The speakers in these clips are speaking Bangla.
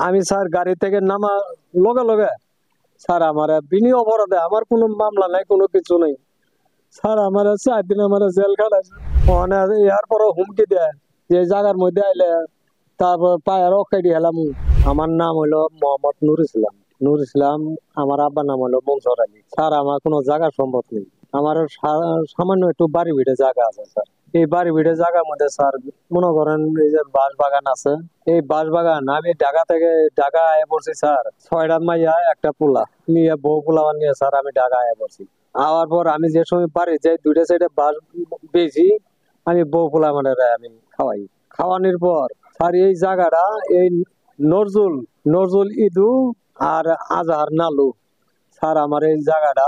আমি স্যার গাড়ি থেকে নামা লগে লগে স্যার আমার বিনি অপরাধে আমার কোনো মামলা নাই, কোনো কিছু নেই স্যার। আমার 4 দিন আমার জেল খাটাইছে। মানে এরপরও হুমকি দেয় যে এই জায়গার মধ্যে আইলে তারপর পায়ের অকাইডি হেলাম। আমার নাম হলো মোহাম্মদ নুর ইসলাম। নুর ইসলাম। আমার আব্বার নাম হলো মনসুর আলী। স্যার আমার কোনো জায়গা সম্ভব নেই। আমার সামান্য একটু বাড়ি ভিড়ে জায়গা আছে স্যার। এই বাড়ি ভিড়ে জায়গার মধ্যে স্যার মনে করেন এই যে বাঁশ বাগান আছে, এই বাঁশ বাগান আমি ঢাকা থেকে ঢাকা আয় পড়ছি স্যার। 6টা মাইয়া একটা পোলা নিয়ে, বউ পোলা নিয়ে স্যার আমি ঢাকা আয় পড়ছি। আওয়ার পর আমি যে সময় বাড়ি যাই 2টা সাইডে বাঁশ বেশি আমি বউ পোলা মানে আমি খাওয়াই। খাওয়ানোর পর স্যার এই জায়গাটা এই নজরুল নজরুল ইদু আর আজহার নালু স্যার আমার এই জায়গাটা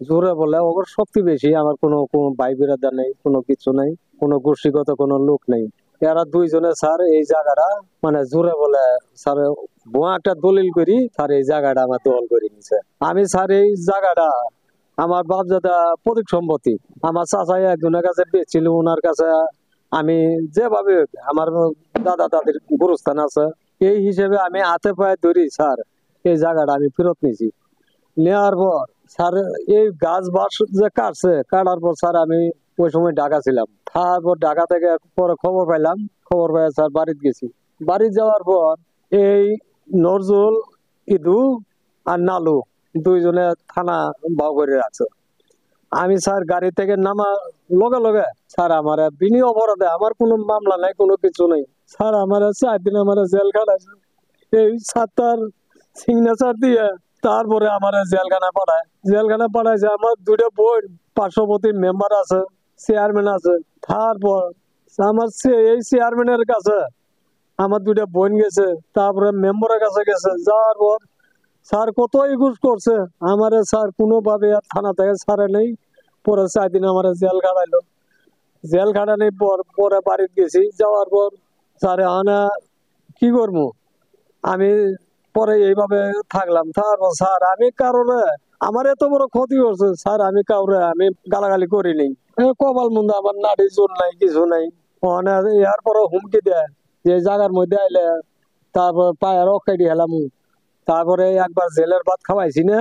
জোরে বলে ওর শক্তি বেশি। আমার কোনো কোনো ভাই বিরাদার নেই, কোনো কিছু নেই, কোনো গোষ্ঠীগত কোনো লোক নেই। এরা দুইজনে স্যার এই জায়গাটা মানে জোরে বলে স্যার ভুয়া একটা দলিল করি স্যার এই জায়গাটা আমার দখল করে নিছে। আমি স্যার এই জায়গাটা আমার বাপদাদা প্রতীক সম্পত্তি আমার চাচাই একজনের কাছে বেচছিল, ওনার কাছে আমি যেভাবে আমার দাদা দাদির গুরুস্থান আছে এই হিসেবে আমি হাতে পায়ে ধরি স্যার এই জায়গাটা আমি ফেরত নিয়েছি। নেওয়ার পর স্যার এই গাছ বাস যে কাটছে, কাটার পর স্যার আমি ওই সময় ঢাকা ছিলাম। তারপর ঢাকা থেকে পরে খবর পাইলাম, খবর পাই স্যার বাড়িতে গেছি। বাড়ি যাওয়ার পর এই নজরুল ইদু আর নালু দুইজনে থানা ভাও করে রাখছে। আমি স্যার গাড়ি থেকে নামা লগে লগে স্যার আমার বিনি অপরাধে আমার কোনো মামলা নাই, কোনো কিছু নেই স্যার। আমার 4 দিন আমার জেল খাটাইছে এই সাতটার সিগনেচার দিয়ে। তারপরে আমার জেলখানা পাঠায়, জেলখানা পাঠাইছে। আমার 2টা বোন পার্শ্ববর্তী মেম্বার আছে, চেয়ারম্যান আছে। তারপর আমার এই চেয়ারম্যানের কাছে আমার 2টা বোন গেছে, তারপরে মেম্বারের কাছে গেছে। যাওয়ার পর স্যার কত ইগুজ করছে আমারে স্যার, কোনোভাবে আর থানা থেকে ছাড়ে নেই। পরে 4 দিন আমার জেল খাটাইলো। জেল খাটানোর পর পরে বাড়িতে গেছি। যাওয়ার পর স্যার এখানে কি করবো আমি, পরে এইভাবে থাকলাম। তারপর স্যার আমি কারণে আমার এত বড় ক্ষতি করছে স্যার, আমি কাউরে আমি গালাগালি করিনি। কপাল মন্দ, আমার নাড়ি জোর নাই, কিছু নাই। ওখানে এরপরও হুমকি দেয় যে এই জায়গার মধ্যে আইলে তারপর পায়ের অকাইডি হেলাম। তারপরে একবার জেলের ভাত খাওয়াইছি না,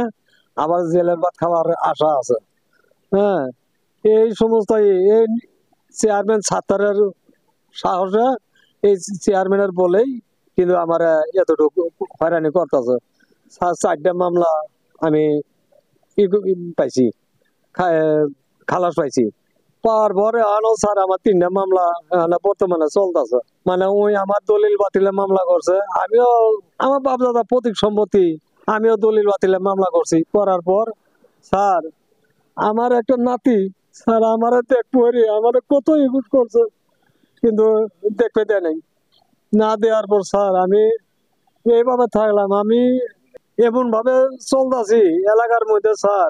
আবার জেলের ভাত খাওয়ার আশা আছে। হ্যাঁ, এই সমস্ত এই চেয়ারম্যান ছাত্রের সাহসে এই চেয়ারম্যানের বলেই কিন্তু আমার এতটুকু হয়রানি করতেছে। 4টা মামলা আমি পাইছি, খালাস পাইছি। পাওয়ার পরে আনো স্যার আমার 3টা মামলা বর্তমানে চলতেছে। মানে ওই আমার দলিল বাতিলের মামলা করছে, আমিও আমার বাপ দাদা প্রতীক সম্পত্তি আমিও দলিল বাতিলের মামলা করছি। করার পর স্যার আমার একটা নাতি স্যার আমার দেখবো আমার কত ইগুট করছে, কিন্তু দেখতে দেয় নাই। না দেওয়ার পর স্যার আমি এইভাবে থাকলাম। আমি এমন ভাবে চলতেছি এলাকার মধ্যে স্যার,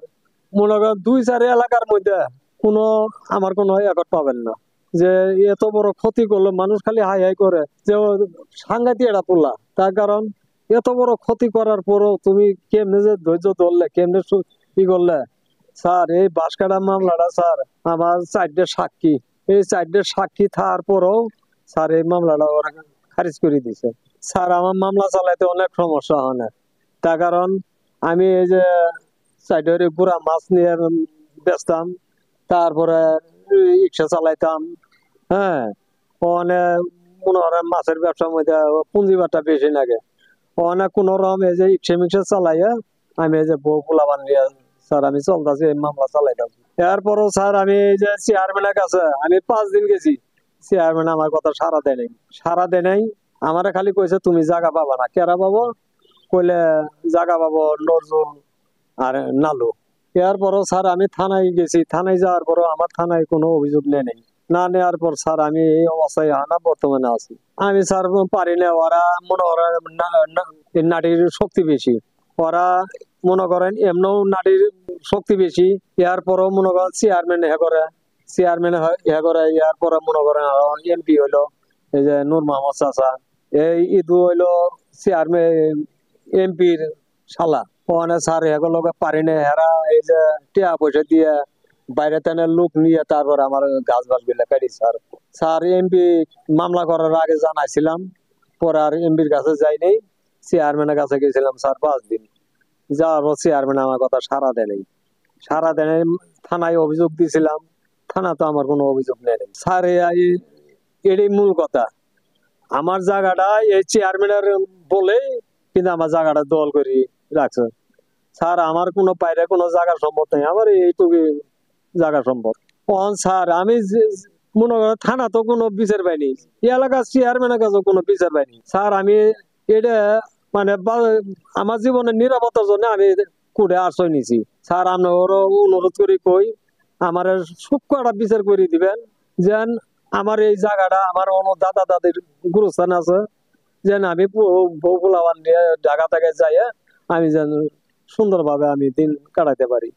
মনে করেন 2-4 এলাকার মধ্যে কোনো আমার কোনো একট পাবেন না যে এত বড় ক্ষতি করলো। মানুষ খালি হাই হাই করে যে ও সাংঘাতিক এটা তুললা। তার কারণ এত বড় ক্ষতি করার পরও তুমি কেমনে যে ধৈর্য ধরলে, কেমনে কি করলে স্যার। এই বাঁশকাটা মামলাটা স্যার আমার 4টে সাক্ষী, এই 4টে সাক্ষী থাকার পরও স্যার এই মামলাটা ওরা খারিজ করে দিছে। স্যার আমার মামলা চালাইতে অনেক সমস্যা হয় না, তার কারণ আমি এই যে সাইডে গুড়া মাছ নিয়ে বেচতাম, তারপরে রিক্সা চালাইতাম। হ্যাঁ, অনেক মনে করেন মাছের ব্যবসার মধ্যে পুঁজিবারটা বেশি লাগে। অনেক কোন রকম এই যে রিক্সা মিক্সা চালাইয়া আমি এই যে বউ পোলাপান নিয়ে স্যার আমি চলতেছি, এই মামলা চালাইতাম। এরপরও স্যার আমি এই যে চেয়ারম্যানের কাছে আমি 5 দিন গেছি, চেয়ারম্যান আমার কথা সারা দেয় নাই, সারা দেয় নাই। আমারে খালি কইছে তুমি জায়গা পাবা না। কেরা পাবো কইলে জায়গা পাবো নজরুল আর নালু। এরপরও স্যার আমি থানায় গেছি, থানায় যাওয়ার পরও আমার থানায় কোনো অভিযোগ নেই নাই। না নেওয়ার পর স্যার আমি এই অবস্থায় আনা বর্তমানে আছি। আমি স্যার পারি না, ওরা মনে করেন নারীর শক্তি বেশি। ওরা মনে করেন এমনও নারীর শক্তি বেশি। এরপরও মনে করেন চেয়ারম্যান হে করে, চেয়ারম্যান হে করে। এরপরে মনে করেন এমপি হইলো এই যে নূর মোহাম্মদ চাচা, এই ইদু হইলো চেয়ারম্যান এমপির শালা। ওখানে স্যার এগুলো পারি না। এরা এই যে টিয়া পয়সা দিয়ে বাইরে তেনে লোক নিয়ে তারপর আমার গাছ বাস গুলা কাটি। স্যার স্যার এমপি মামলা করার আগে জানাইছিলাম, পরে আর এমপির কাছে যাই নাই। চেয়ারম্যানের কাছে গেছিলাম স্যার 5 দিন, যাওয়ার পর চেয়ারম্যান আমার কথা সাড়া দেয় নাই। সাড়া দেয় নাই, থানায় অভিযোগ দিয়েছিলাম, থানা তো আমার কোনো অভিযোগ নেই স্যার। এটাই মূল কথা, আমার জায়গাটা এই চেয়ারম্যানের বলে কিন্তু আমার জায়গাটা দল করে রাখছে। স্যার আমার কোনো বাইরে কোনো জায়গা সম্পদ নেই, আমার এইটুকু জায়গা সম্পদ। স্যার আমি মনে করেন থানা তো কোনো বিচার পাইনি, এই এলাকার চেয়ারম্যানের কাছে কোনো বিচার পাইনি স্যার। আমি এটা মানে আমার জীবনের নিরাপত্তার জন্য আমি কোর্টে আশ্রয় নিছি স্যার। আমরা ওরও অনুরোধ করি কই আমার সূক্ষ্ম একটা বিচার করে দিবেন, যেন আমার এই জায়গাটা আমার দাদা দাদির গুরুস্থান আছে, যেন আমি বউ পোলাপান নিয়ে ঢাকা থেকে যাই আমি যেন সুন্দরভাবে আমি দিন কাটাতে পারি।